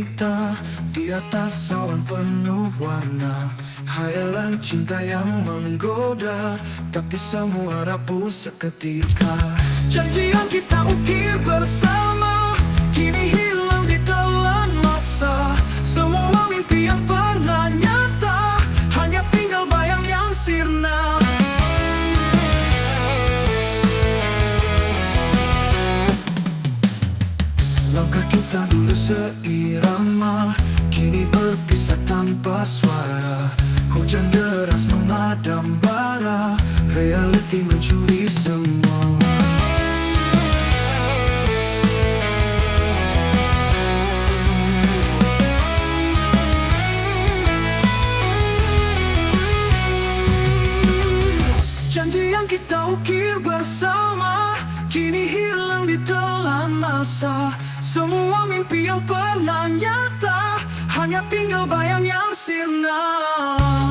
kita di atas awan penuh warna. Hayalan cinta yang menggoda, tapi semua rapuh seketika. Janji yang kita ukir bersama kini hilang di telan masa. Semua mimpi yang pernah nyata hanya tinggal bayang yang sirna. Langkah kita dulu seirama, kini berpisah tanpa suara. Hujan deras mengadang bara, reality mencuri semua. Janji yang kita ukir bersama kini hilang di telan masa. Semua mimpi yang pernah nyata hanya tinggal bayang yang sirna.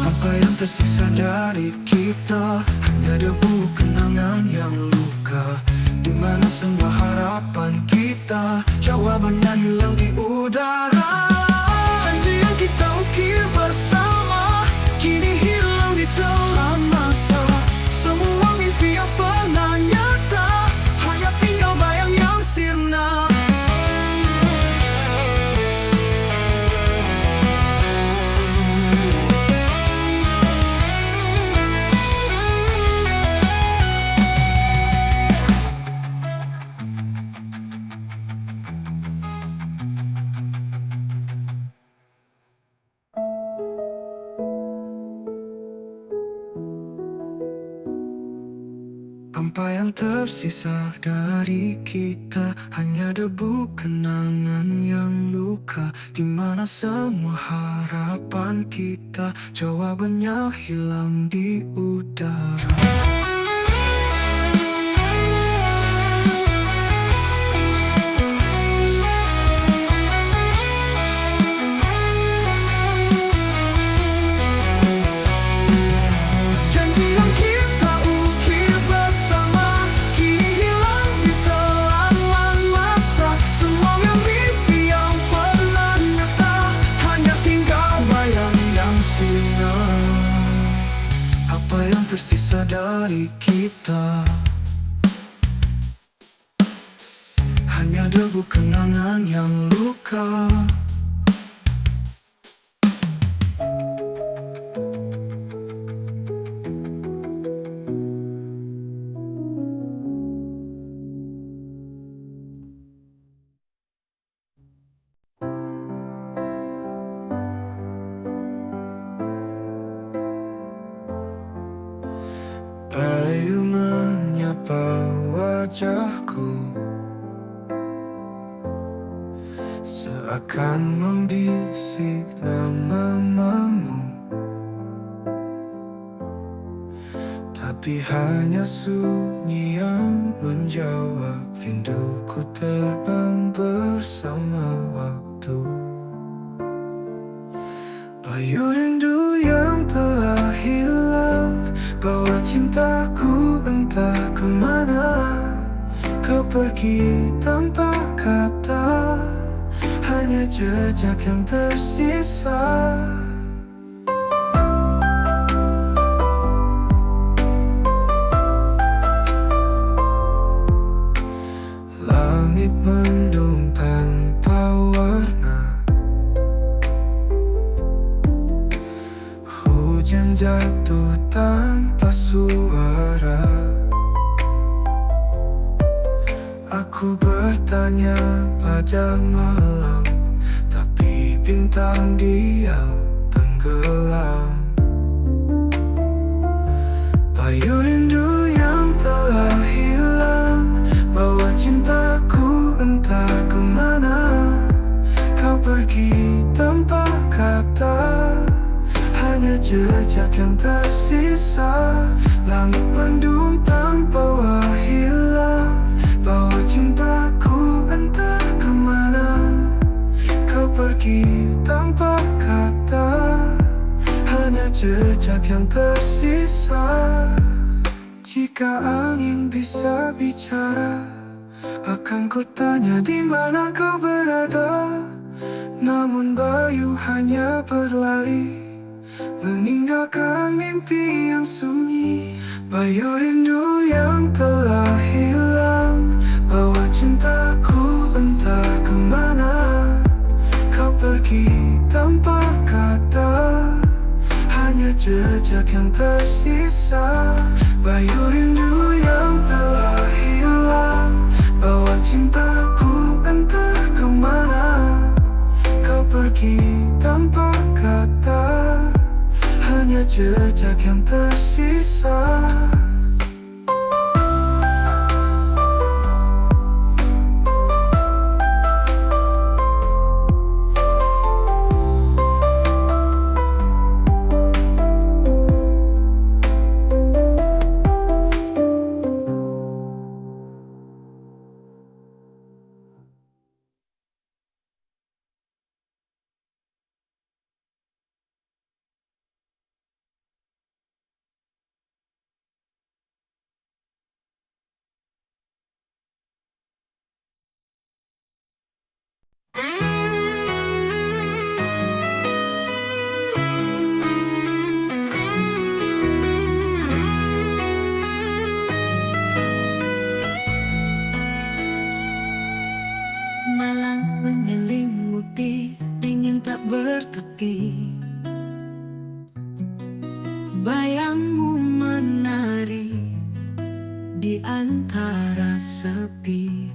Apa yang tersisa dari kita hanya debu kenangan yang luka. Di mana semua harapan kita jawabannya hilang di udara. Janji yang kita ukir bersama kini hilang di telan masa. Semua mimpi yang pernah nyata hanya tinggal bayang yang sirna. Apa yang tersisa dari kita hanya debu kenangan yang luka. Di mana semua harapan kita jawabannya hilang di udara. Apa yang tersisa dari kita hanya debu kenangan yang luka. Bayu menyapa wajahku, seakan membisik namamu, tapi hanya sunyi yang menjawab. Rinduku terbang bersama waktu. Bayu rindu yang telah hilang, bawa cintaku entah kemana. Kau pergi tanpa kata, hanya jejak yang tersisa. Langit mendung tanpa warna, hujan jatuh tanpa suara. Aku bertanya pada malam, tapi bintang diam tenggelam. Bayu rindu yang telah hilang, bawa cintaku entah kemana. Kau pergi tanpa kata, hanya jejak yang tersisa. Langit mendung tanpa hilang, bawa cintaku entah kemana. Kau pergi tanpa kata, hanya jejak yang tersisa. Jika angin bisa bicara, akan ku tanya di mana kau berada. Namun Bayu hanya berlari, meninggalkan mimpi yang sunyi. Bayu rindu yang telah hilang, bawa cintaku entah kemana. Kau pergi tanpa kata, hanya jejak yang tersisa. Bayu rindu yang telah hilang, bawa cintaku entah kemana. Kau pergi tanpa kata, hanya jejak yang tersisa. Malam menyelimuti, dingin tak bertepi. Bayangmu menari di antara sepi.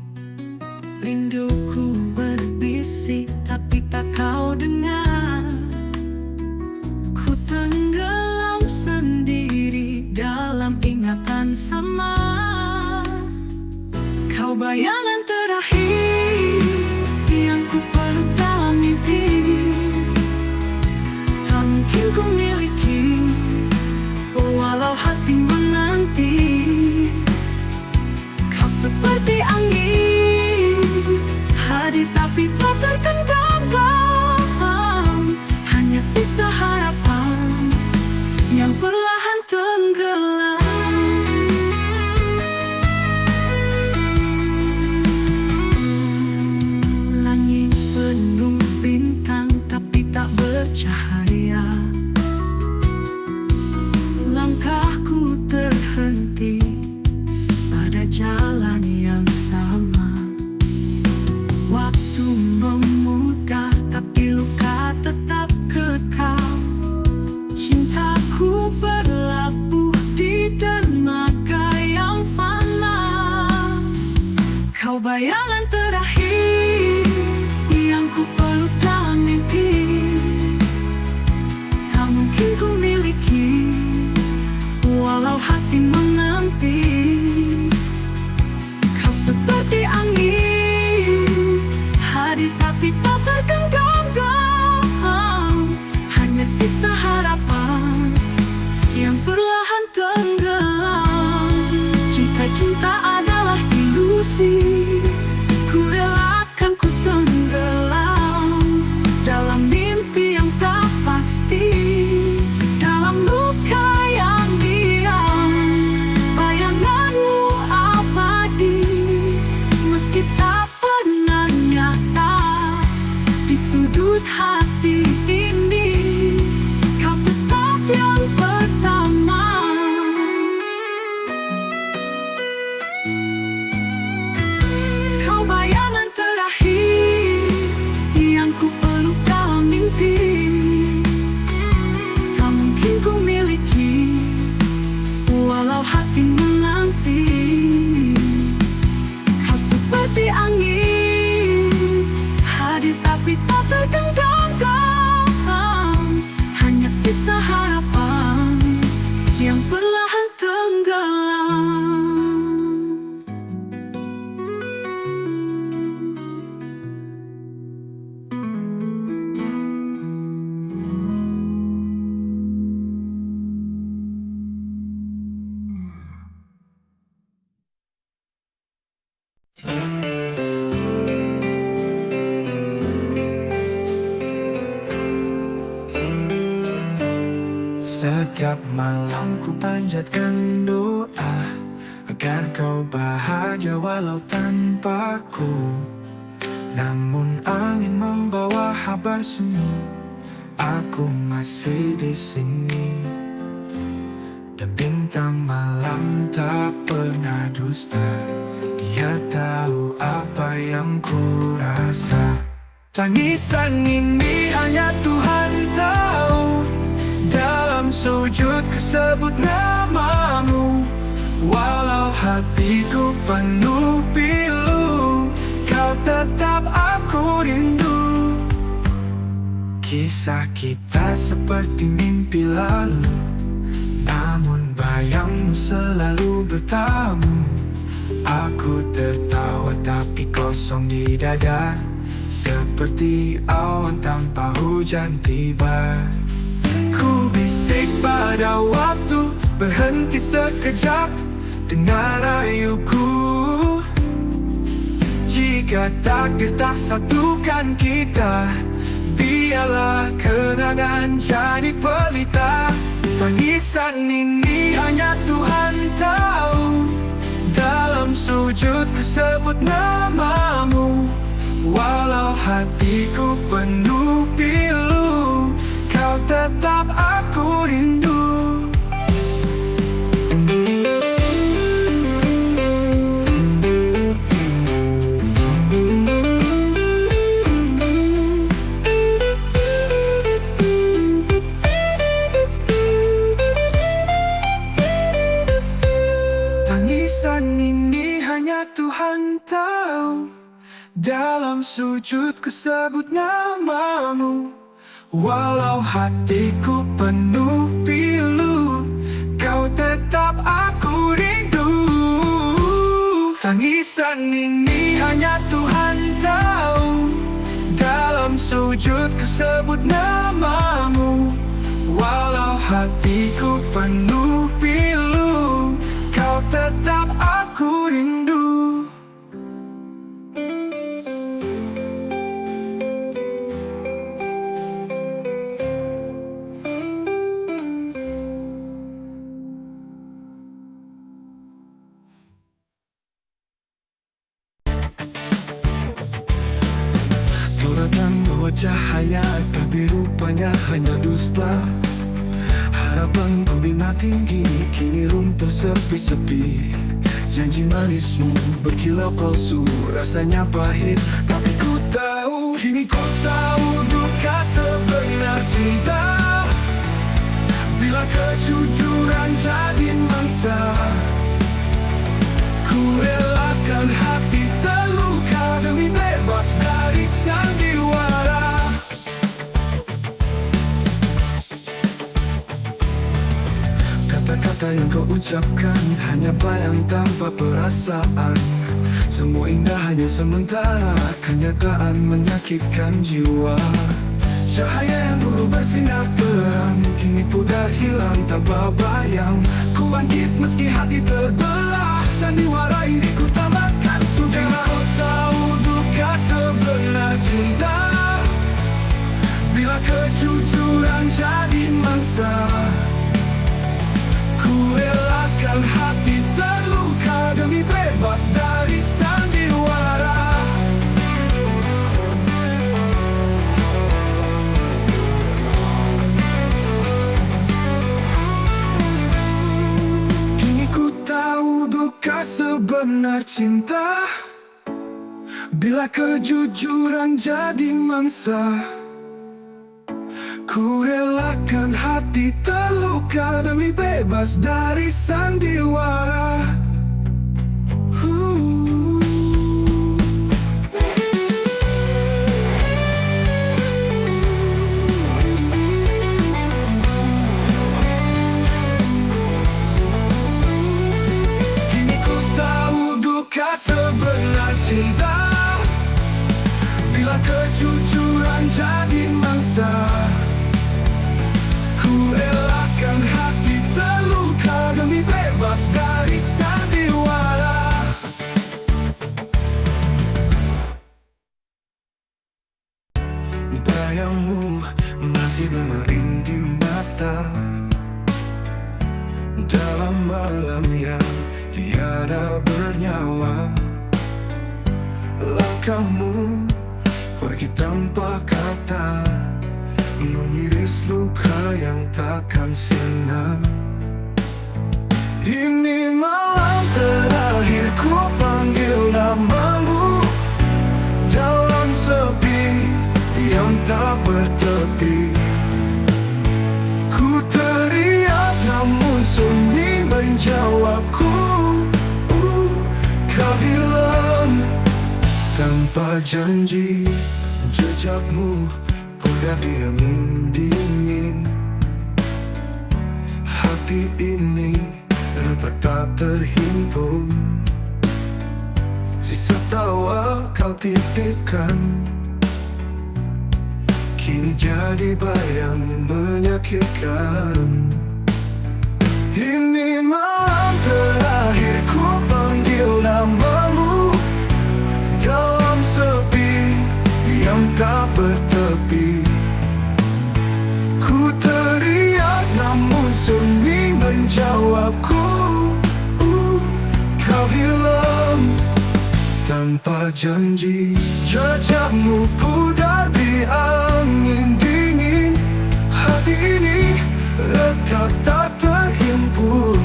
Rinduku berbisik tapi tak kau dengar. Ku tenggelam sendiri dalam ingatan samar. Kau bayangan terakhir yang ku peluk dalam mimpi. Tak mungkin ku miliki, walau hati menanti. Kau seperti angin, hadir tapi tak tergenggam. Hanya sisa harapan yang perlahan tenggelam. Langit penuh bintang tapi tak bercahaya. Langkahku terhenti pada jalan yang sama. Waktu memudar tapi luka tetap kekal. Cintaku berlabuh di dermaga yang fana. Kau bayangan terakhir yang ku peluk dalam mimpi. Tak mungkin ku miliki, walau hati menanti. Kau seperti angin, hadir tapi tak tergenggam. Hanya sisa harapan yang perlahan tenggelam. Cinta-cinta adalah ilusi, ku relakan ku tenggelam dalam mimpi yang tak pasti. Dalam luka yang diam, bayanganmu abadi. Meski tak pernah nyata di sudut hati ini, kau tetap yang pertama. Kau bayangan terakhir yang ku peluk dalam mimpi. Tak mungkin ku miliki, walau hati menanti. Kau seperti angin, hadir tapi tak tergenggam. Hanya sisa harapan yang perlahan tenggelam. Setiap malam ku panjatkan doa agar kau bahagia walau tanpaku. Namun angin membawa habar bersunyi, aku masih di sini. Dan bintang malam tak pernah dusta, dia tahu apa yang ku rasa. Tangisan ini hanya Tuhan tahu. Dalam sujud ku sebut namamu, walau hatiku penuh pilu, kau tetap aku rindu. Kisah kita seperti mimpi lalu, namun bayangmu selalu bertamu. Aku tertawa tapi kosong di dada, seperti awan tanpa hujan tiba. Ku bisik pada waktu, berhenti sekejap, dengar rayuku. Jika takdir tak satukan kita, biarlah kenangan jadi pelita. Tangisan ini hanya Tuhan tahu. Dalam sujud ku sebut namamu, walau hatiku penuh pilu, kau tetap aku rindu. Tangisan ini hanya Tuhan tahu. Dalam sujud ku sebut namamu, walau hatiku penuh pilu, kau tetap aku rindu. Tangisan ini hanya Tuhan tahu. Dalam sujud ku sebut namamu, walau hatiku penuh pilu, kau tetap aku rindu. Kau datang bawa cahaya, tapi rupanya hanya dusta. Harapan ku bina tinggi, kini runtuh sepi-sepi. Janji manismu berkilau palsu, rasanya pahit, tapi ku tahu, kini ku tahu duka sebenar cinta. Bila kejujuran jadi mangsa, ku relakan hati terluka demi bebas dari sandiwara. Kata-kata yang kau ucapkan hanya bayang tanpa perasaan. Semua indah hanya sementara, kenyataan menyakitkan jiwa. Cahaya yang dulu bersinar terang, kini pudar hilang tanpa bayang. Ku bangkit meski hati terbelah, sandiwara ini ku tambahkan sudah. Kau tahu duka sebenar cinta. Bila kejujuran jadi mangsa, ku relakan hati terluka demi bebas dari sandiwara. Kini ku tahu duka sebenar cinta. Bila kejujuran jadi mangsa, ku relakan hati terluka demi bebas dari sandiwara. Kini ku tahu duka sebenar cinta. Bila kejujuran jadi mangsa, ku relakan hati terluka demi bebas dari sandiwara. Bayangmu masih bermerinding mata dalam malam yang tiada bernyawa. Langkahmu pergi tanpa kata, mengiris luka yang takkan sirna. Ini malam terakhir ku panggil namamu dalam sepi yang tak bertepi. Ku teriak namun sunyi menjawabku. Kau hilang tanpa janji, jejakmu pudar di angin dingin. Hati ini retak tak terhimpun, sisa tawa kau titipkan kini jadi bayang menyakitkan. Ini malam terakhir ku panggil namamu dalam sepi yang tak bertepi. Ku teriak namun sunyi menjawabku. Kau hilang tanpa janji, jejakmu pudar di angin dingin. Hati ini retak tak terhimpun,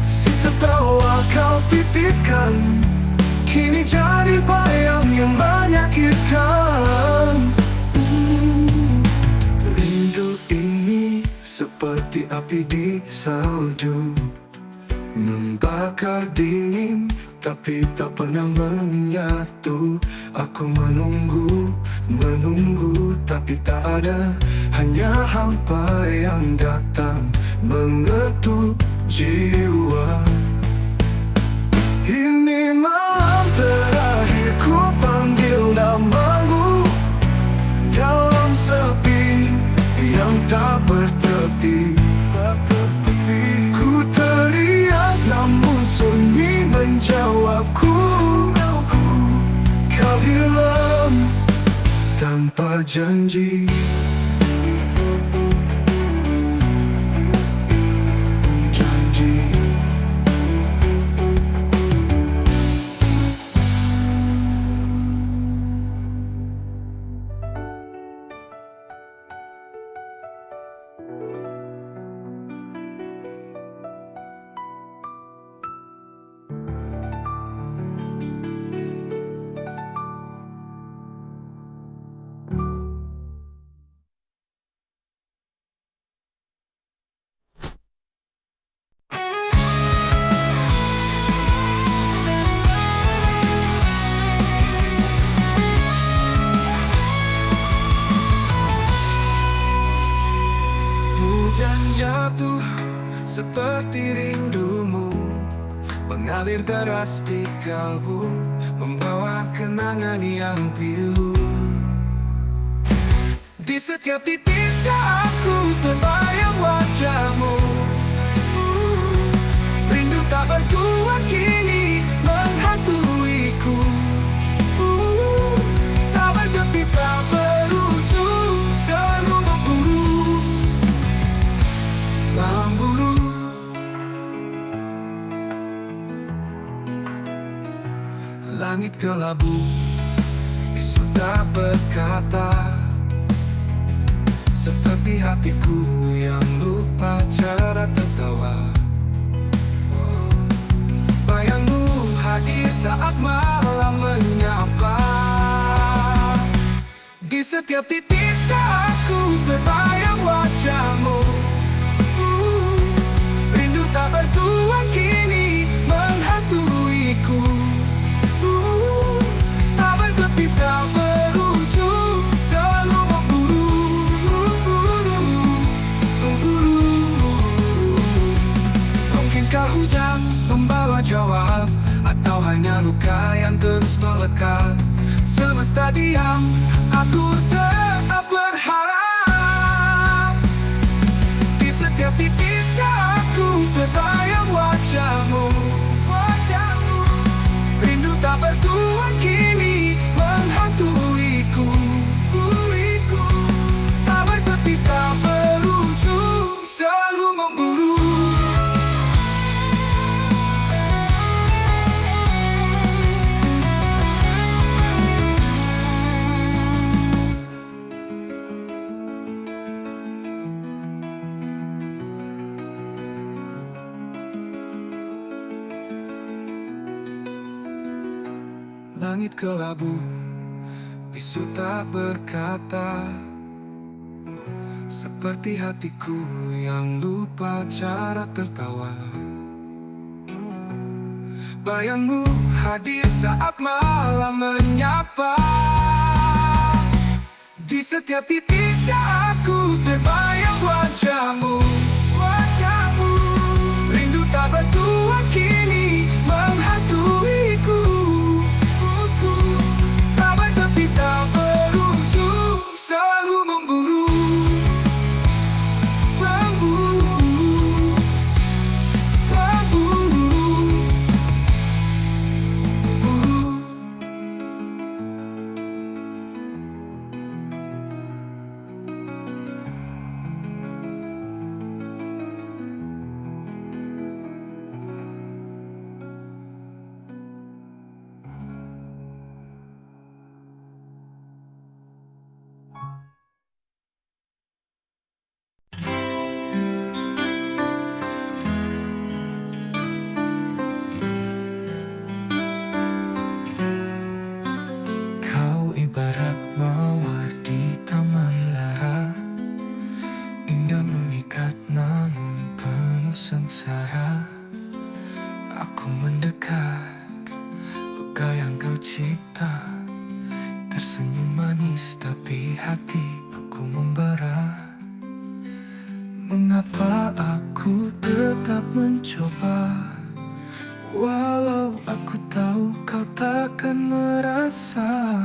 sisa tawa kau titipkan kini jadi bayang yang menyakitkan. Rindu ini seperti api di salju, membakar dingin tapi tak pernah menyatu. Aku menunggu, menunggu tapi tak ada, hanya hampa yang datang mengetuk jiwa. Ini malam terakhir ku panggil namamu dalam sepi yang tak bertepi. Ku teriak namun sunyi menjawabku. Kau hilang tanpa janji. Hujan jatuh seperti rindumu, mengalir deras di kalbu, membawa kenangan yang pilu. Di setiap titik aku terbayang wajahmu. Rindu tak bertuan kini menghantuiku. Tak bertepi tak berujung, selalu memburu. Langit kelabu, bisu tak berkata, seperti hatiku yang lupa cara tertawa. Bayangmu hadir saat malam menyapa. Di setiap titik aku terbayang wajahmu. Rindu tak bertuan kini menghantuiku. Tak bertepi tak berujung, selalu memburu. Mungkinkah hujan membawa jawab, atau hanya luka yang terus melekat? Semesta diam, aku tetap berharap. Di setiap titik aku terbayang wajahmu. Rindu tak bertuan kini menghantuiku. Tak bertepi tak berujung, selalu memburu. Langit kelabu, bisu tak berkata, seperti hatiku yang lupa cara tertawa. Bayangmu hadir saat malam menyapa. Di setiap titiknya aku terbayang wajahmu. Rindu tak bertuan kini menghantuiku. Ramai tapi tak berujung, selalu memburu. Kau ibarat mawar di taman lara, indah memikat namun penuh sengsara. Aku mendekat, luka yang kau cipta, tersenyum manis tapi hati beku membara. Mengapa aku tetap mencoba, walau aku tahu kau takkan merasa.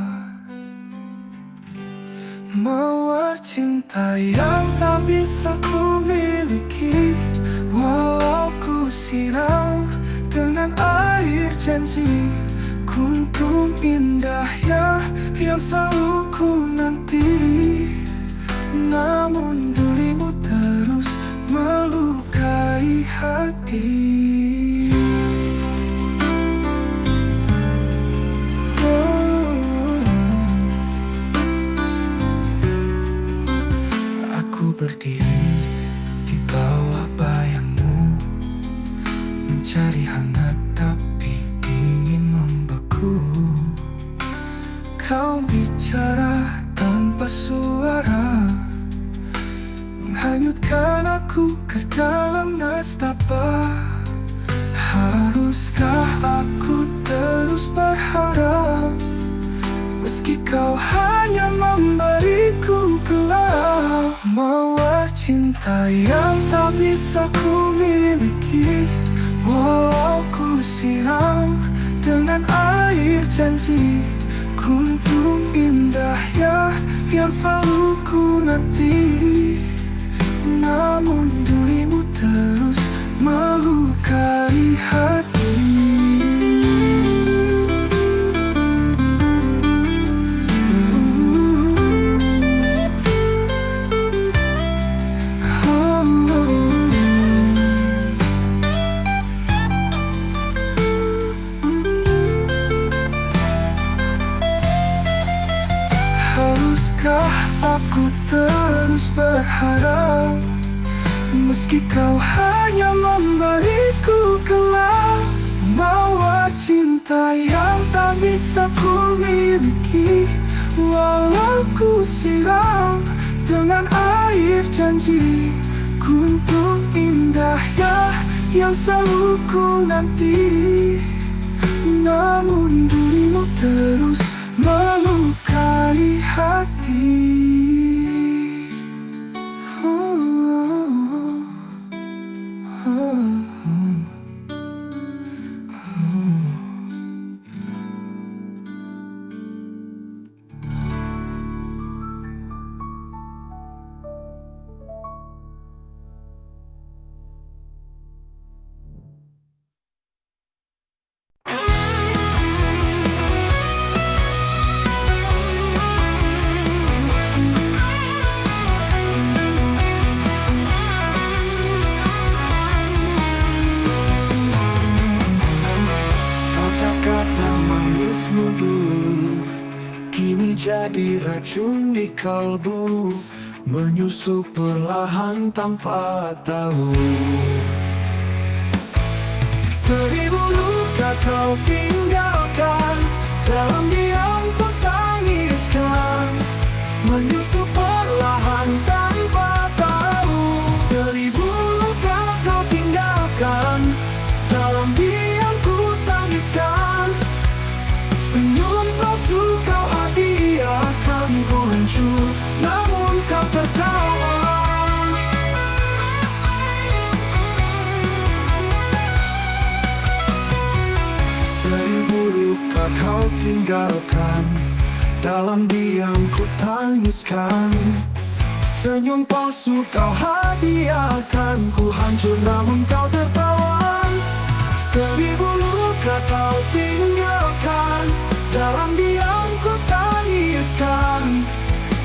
Mawar cinta yang tak bisa ku miliki, walau ku siram dengan air janji. Kuntum indahnya yang selalu ku nanti, namun dirimu terus melukai hati. Aku berdiri di bawah bayangmu, mencari hangat tapi dingin membeku. Kau bicara tanpa suara, menghanyutkan aku ke dalam nestapa. Haruskah aku terus berharap, meski kau hanya memberiku gelap? Mawar cinta yang tak bisa ku miliki, walau ku siram dengan air janji. Kuntum indahnya yang selalu ku nanti, namun dirimu terus melukai hati. Haruskah aku terus berharap, meski kau hanya memberiku gelap? Mawar cinta yang tak bisa ku miliki, walau ku siram dengan air janji. Kuntum indahnya yang selalu ku nanti, namun dirimu terus melukai hati. Jadi racun di kalbu, menyusup perlahan tanpa tahu. Seribu luka kau tinggalkan, Dalam diam ku tangiskan, menyusup perlahan tanpa tahu. 1000 luka kau tinggalkan, dalam diam ku tangiskan. Senyum palsu kau hadiahkan, ku hancur namun kau tertawa. 1000 luka kau tinggalkan, dalam diam ku tangiskan. Senyum palsu kau hadiahkan, ku hancur namun kau tertawa. 1000 luka kau tinggalkan, dalam diam ku tangiskan.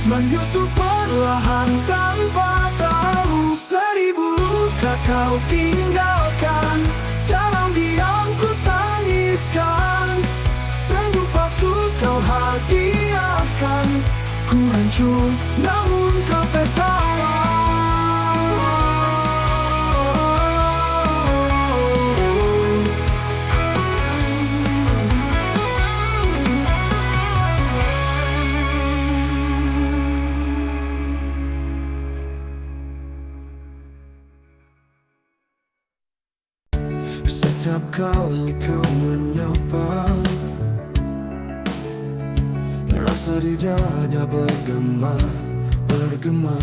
Menyusup perlahan tanpa tahu. 1000 luka kau tinggalkan, dalam diam ku tangiskan. Senyum palsu kau hadiahkan, ku hancur namun kau tertawa. Setiap kali kau menyapa, rasa di dada bergema, bergema.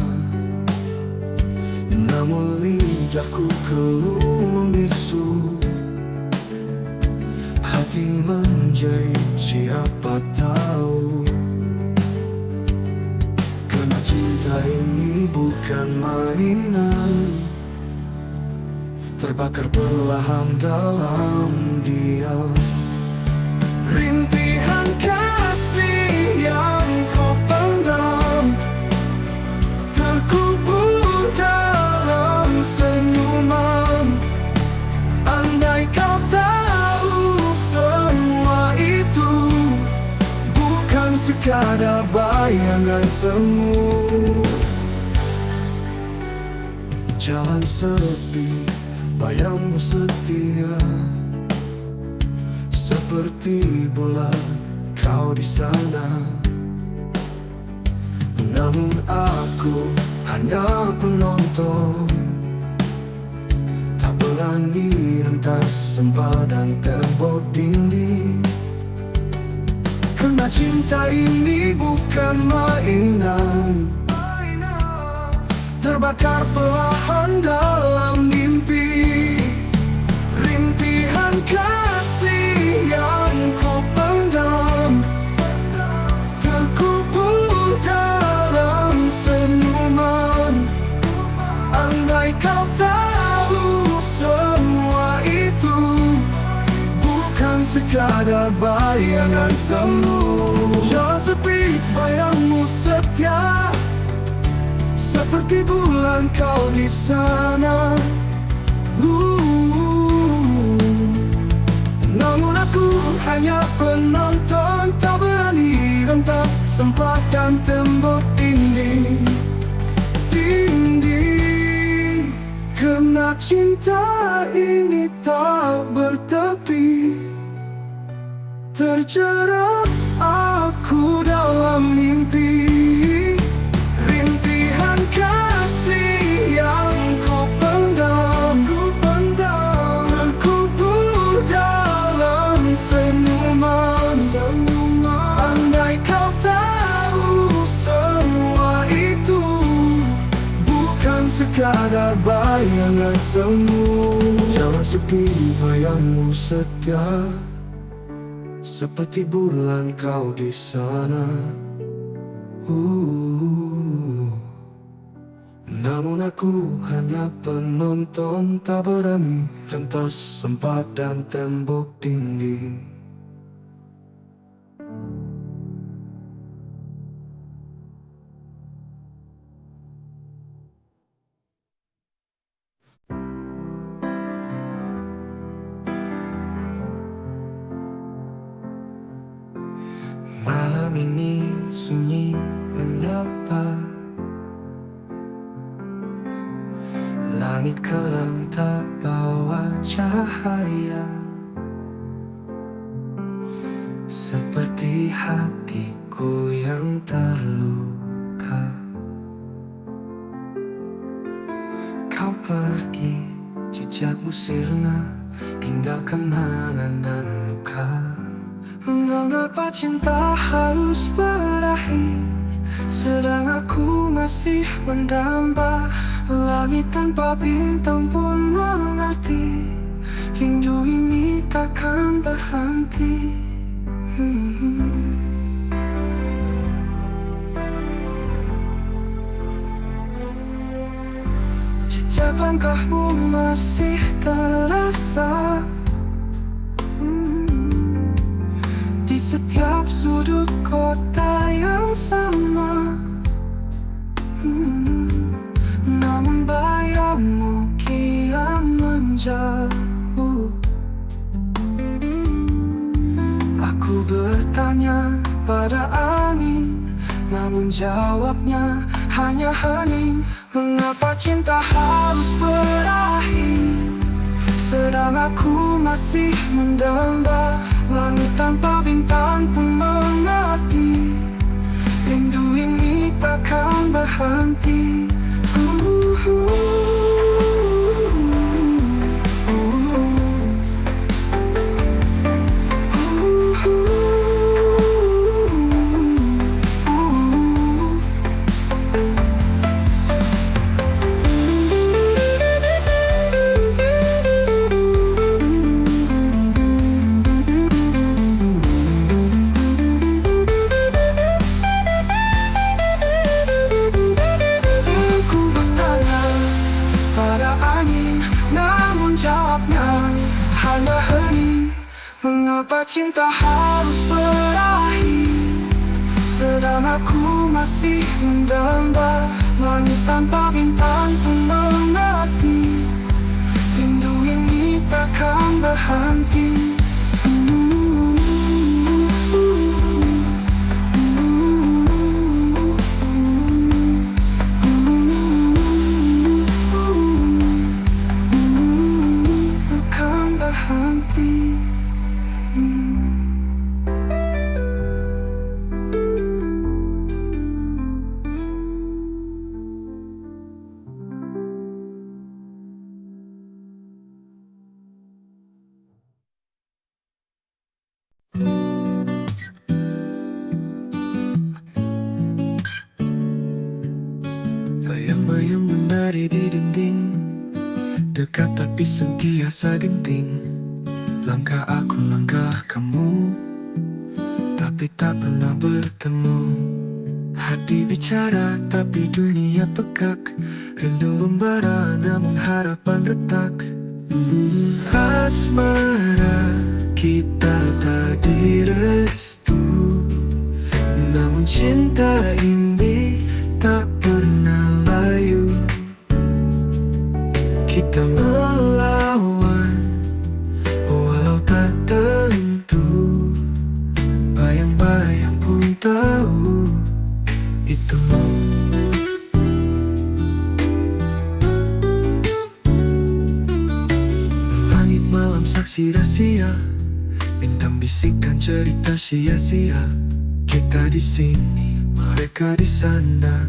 Namun lidahku keluh membisu. Hati menjerit siapa tahu, karena cinta ini bukan mainan. Terbakar perlahan dalam diam. Rintihan kasih yang kau pendam, terkubur dalam senyuman. Andai kau tahu semua itu bukan sekadar bayangan semu. Jalan sepi, bayangmu setia, seperti bulan kau di sana. Namun aku hanya penonton, tak berani rentas sempadan tembok dinding. Karena cinta ini bukan mainan, terbakar perlahan dalam mimpi. Rintihan kasih yang ku pendam, terkubur dalam senyuman. Andai kau tahu semua itu bukan sekadar bayangan semu. Jalan sepi, bayangmu setia, seperti bulan kau di sana. Namun aku hanya penonton, tak berani rentas sempadan tembok dinding. Dinding, karena cinta ini tak bertepi. Terjerat aku dalam mimpi. Rintihan kasih yang ku pendam, terkubur dalam senyuman. Andai kau tahu semua itu bukan sekadar bayangan semu. Jangan sepi, bayangmu setia, seperti bulan kau di sana. Namun aku hanya penonton, tak berani rentas sempadan tembok dinding. Malam ini sunyi menyapa, langit kelam tak bawa cahaya, seperti Sejakmu sirna, tinggal kenangan dan luka. Mengapa cinta harus berakhir, sedang aku masih mendamba. Langit tanpa bintang pun mengerti, rindu ini takkan berhenti. Jejak langkahmu masih terasa di setiap sudut kota yang sama. Namun bayangmu kian menjauh. Aku bertanya pada angin, namun jawabnya hanya hening. Mengapa cinta harus berakhir, sedang aku masih mendamba. Langit tanpa bintang pun mengerti, rindu ini takkan berhenti. Mengapa cinta harus berakhir, sedang aku masih mendamba. Langit tanpa bintang pun mengerti, rindu ini takkan berhenti. Takkan berhenti. Bayang-bayang menari di dinding, dekat tapi sentiasa genting. Langkah aku, langkah kamu, tapi tak pernah bertemu. Hati bicara tapi dunia pekak, rindu membara namun harapan retak. Asmara kita tak direstu, namun cinta ini tak pernah layu. Kita melawan walau tak tentu, bayang-bayang pun tahu itu. Langit malam saksi rahasia, bintang bisikan cerita sia-sia. Kita di sini, mereka di sana,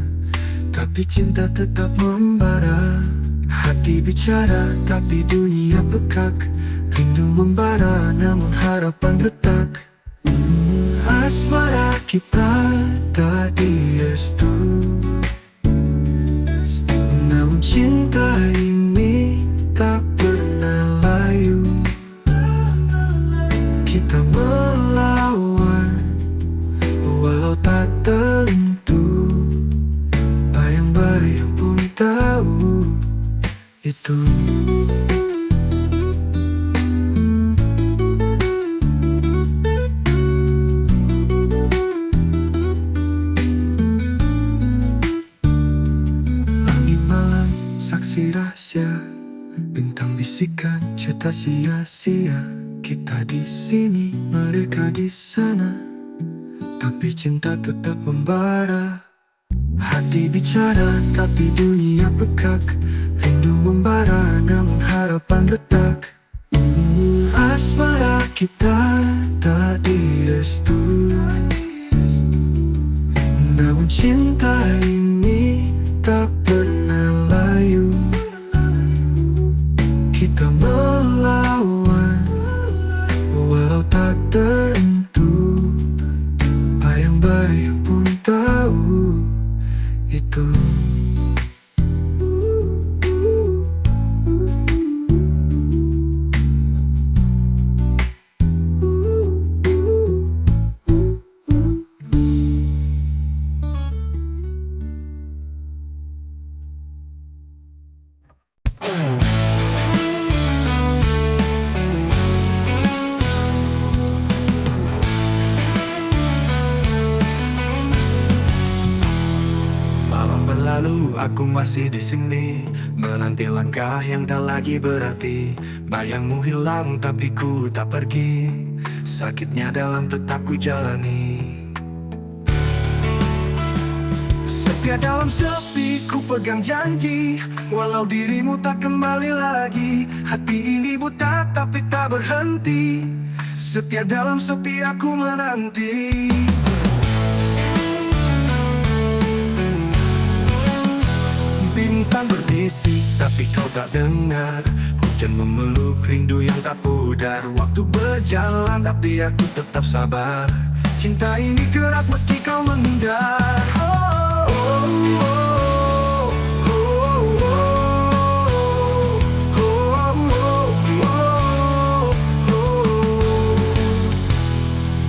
tapi cinta tetap membara. Hati bicara tapi dunia pekak, rindu membara namun harapan retak. Asmara kita tak direstu, namun cinta ini tak pernah layu. Kita melawan walau tak tentu, bayang-bayang pun tahu itu. Langit malam saksi rahasia, bintang bisikan cerita sia-sia. Kita di sini, mereka di sana, tapi cinta tetap membara. Hati bicara tapi dunia pekak, rindu membara namun harapan retak. Asmara kita tak direstu, namun cinta ini tak pernah layu. Kita waktu. Malam berlalu, aku masih di sini, menanti langkah yang tak lagi berarti. Bayangmu hilang, tapi ku tak pergi. Sakitnya dalam tetap ku jalani. Setia dalam sepi, ku pegang janji. Walau dirimu tak kembali lagi, hati ini buta tapi tak berhenti. Setia dalam sepi, aku menanti. Bintang berbisik, tapi kau tak dengar. Hujan memeluk rindu yang tak pudar. Waktu berjalan, tapi aku tetap sabar. Cinta ini keras meski kau menghindar. Oh, oh, oh, oh, oh, oh, oh, oh.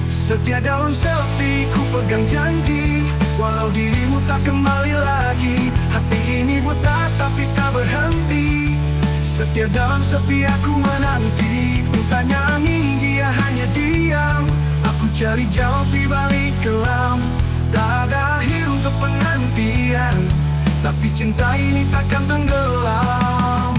Setia dalam sepi, ku pegang janji. Walau dirimu tak kembali lagi, hati ini buta tapi tak berhenti. Setia dalam sepi, aku menanti. Bertanya angin, dia hanya diam. Aku cari jawab di balik kelam. Tak ada akhir untuk penantian, tapi cinta ini takkan tenggelam.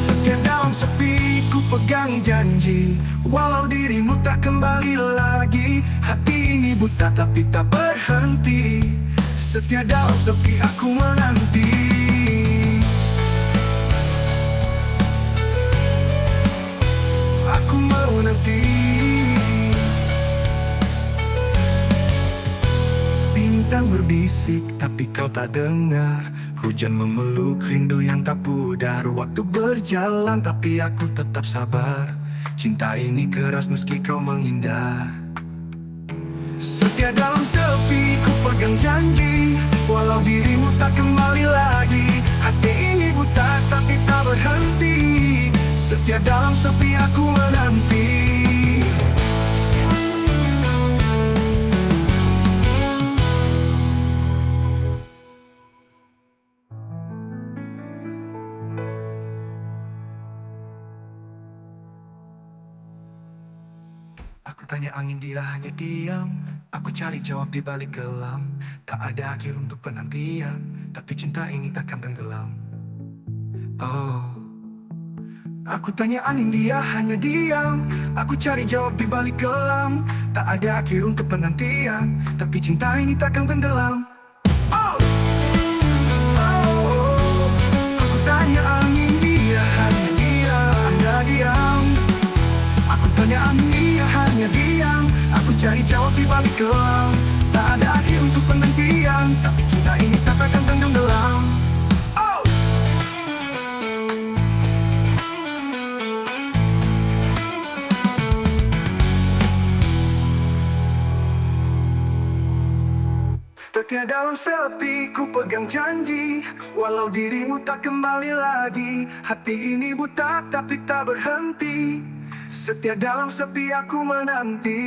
Setia dalam sepi, ku pegang janji. Walau dirimu tak kembali lagi, hati ini buta tapi tak berhenti. Setia dalam sepi, aku menanti. Aku menanti. Bintang berbisik, tapi kau tak dengar. Hujan memeluk rindu yang tak pudar. Waktu berjalan, tapi aku tetap sabar. Cinta ini keras meski kau menghindar. Setia dalam sepi, ku pegang janji. Walau dirimu tak kembali lagi, hati ini buta tapi tak berhenti. Setia dalam sepi, aku menanti. Aku tanya angin, dia hanya diam. Aku cari jawab di balik kelam. Tak ada akhir untuk penantian, tapi cinta ini takkan tenggelam. Oh, aku tanya angin, dia hanya diam. Aku cari jawab di balik kelam. Tak ada akhir untuk penantian, tapi cinta ini takkan tenggelam. Oh, oh, aku tanya angin, dia hanya diam. Anda diam. Aku tanya angin, dia hanya diam. Aku cari jawab di balik kelam. Tak ada akhir untuk penantian, tapi cinta ini tak akan tenggelam. Oh, setia dalam sepi, ku pegang janji. Walau dirimu tak kembali lagi, hati ini buta tapi tak berhenti. Setia dalam sepi, aku menanti.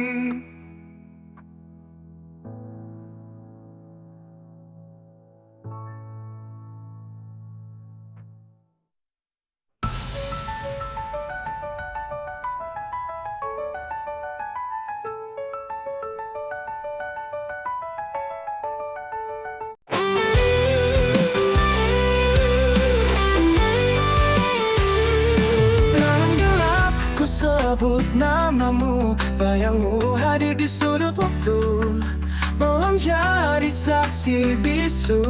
Sebut namamu, bayangmu hadir di sudut waktu. Malam jadi saksi bisu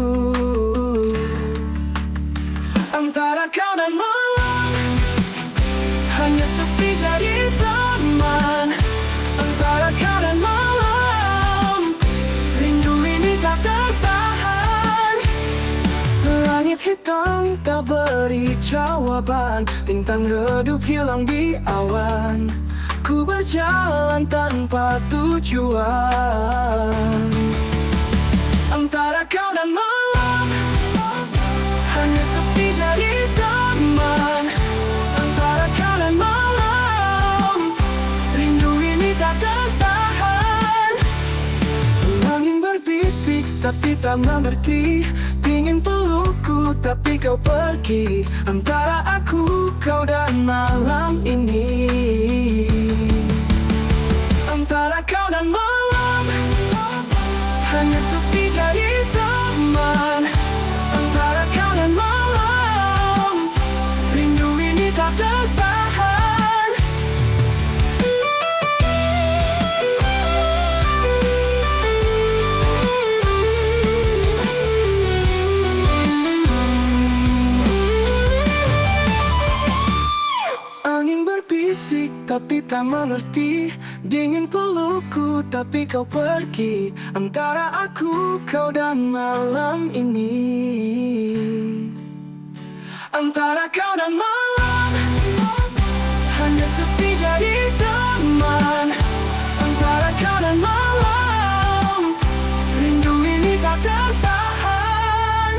antara kau dan malam. Hanya sepi jadi teman antara kau dan malam. Rindu ini tak tertahan. Langit hitam tak beri jawaban, bintang redup hilang di awan. Ku berjalan tanpa tujuan antara kau dan malam, hanya sepi jadi teman. Antara kau dan malam, rindu ini tak tertahan. Angin berbisik tapi tak mengerti, dingin pelukku tapi kau pergi. Antara aku, kau dan malam ini, antara kau dan malam, hanya sepi jadi teman. Antara kau dan malam, rindu ini tak tertahan. Angin berbisik tapi tak mengerti, dingin pelukku tapi kau pergi. Antara aku, kau dan malam ini, antara kau dan malam, hanya sepi jadi teman. Antara kau dan malam, rindu ini tak tertahan.